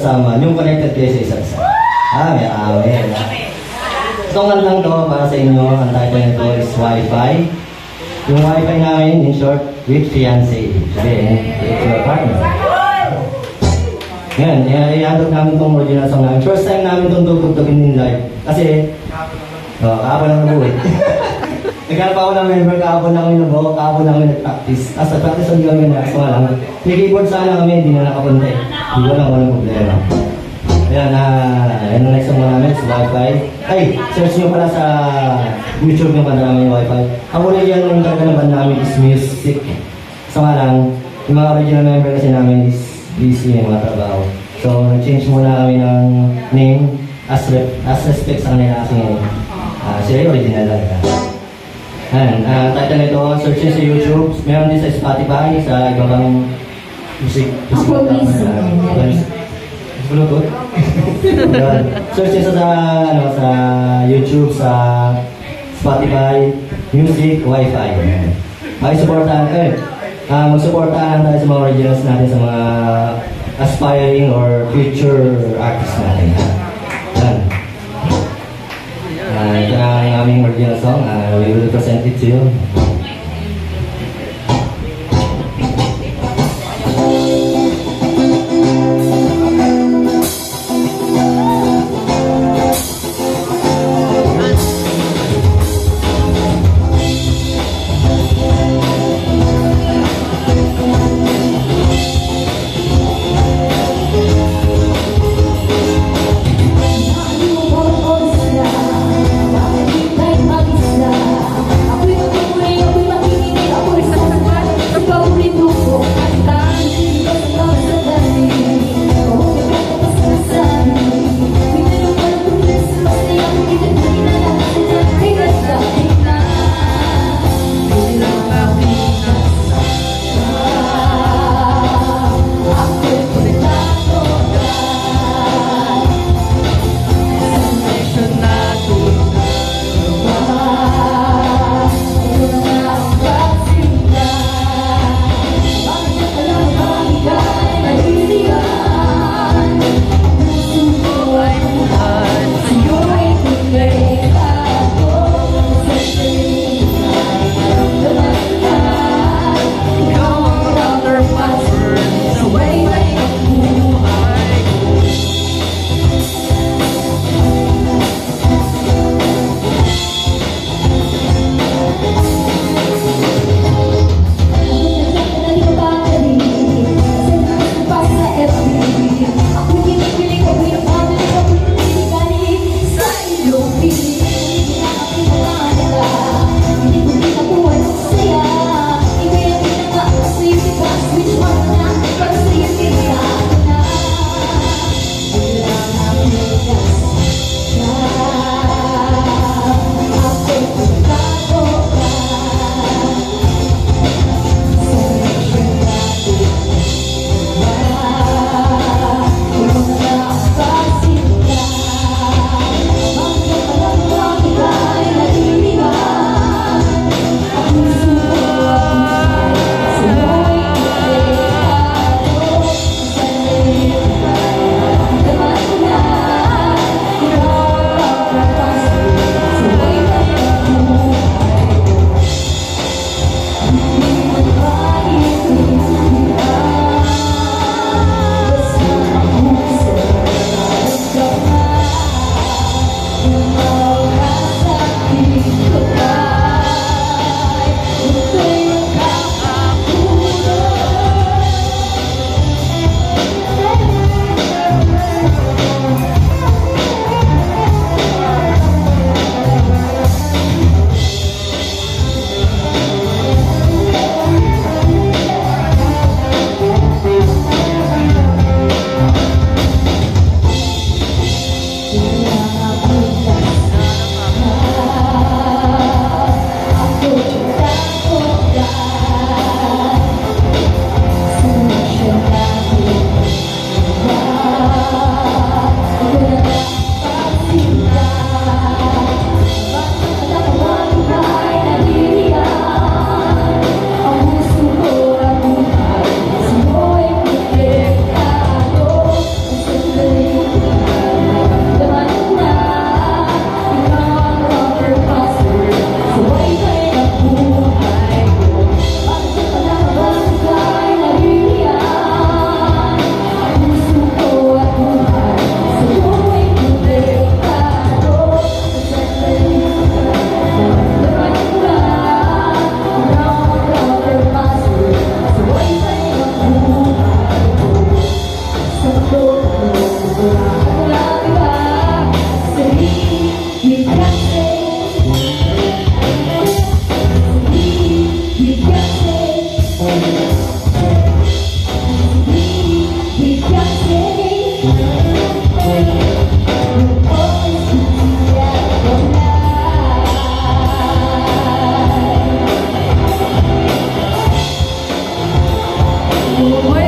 sama, yung connected kayo sa isa't isa. May amen. Itong lang to para sa inyo, ang title nito is Wi-Fi. Yung Wi-Fi namin, in short, with fiancé. Sabi, with your partner. Yan, i-handle namin itong original song namin. First time namin itong tugtugin in live. Kasi, kahapon lang nabuhay. Naghanap ako ng member, kahapon lang kami nabuhay, kahapon lang kami nag-practice. As nag-practice ang kami na, so lang. May keyboard sana kami, hindi na nakapunta eh. Hindi ko lang walang problema. Ayan, yan ang next song namin, sa Wi-Fi. Ay, search nyo pala sa YouTube yung banda namin yung Wi-Fi. Ako na yan, yung talaga ng banda namin is music. So nga lang, yung mga original member kasi namin is busy yung mga trabaho. So, nag-change muna kami ng name as respect sa kanila kasi sila yung original talaga. Ayan, title nito, search nyo sa YouTube. Meron din sa Spotify, sa ibang music. Bluetooth. Search nyo sa YouTube, sa Spotify, Music, Wi-Fi. Mag-supportahan tayo sa mga originals natin, sa mga aspiring or future artists natin. Ito na ang aming original song. We will present it to you. Aku Uy,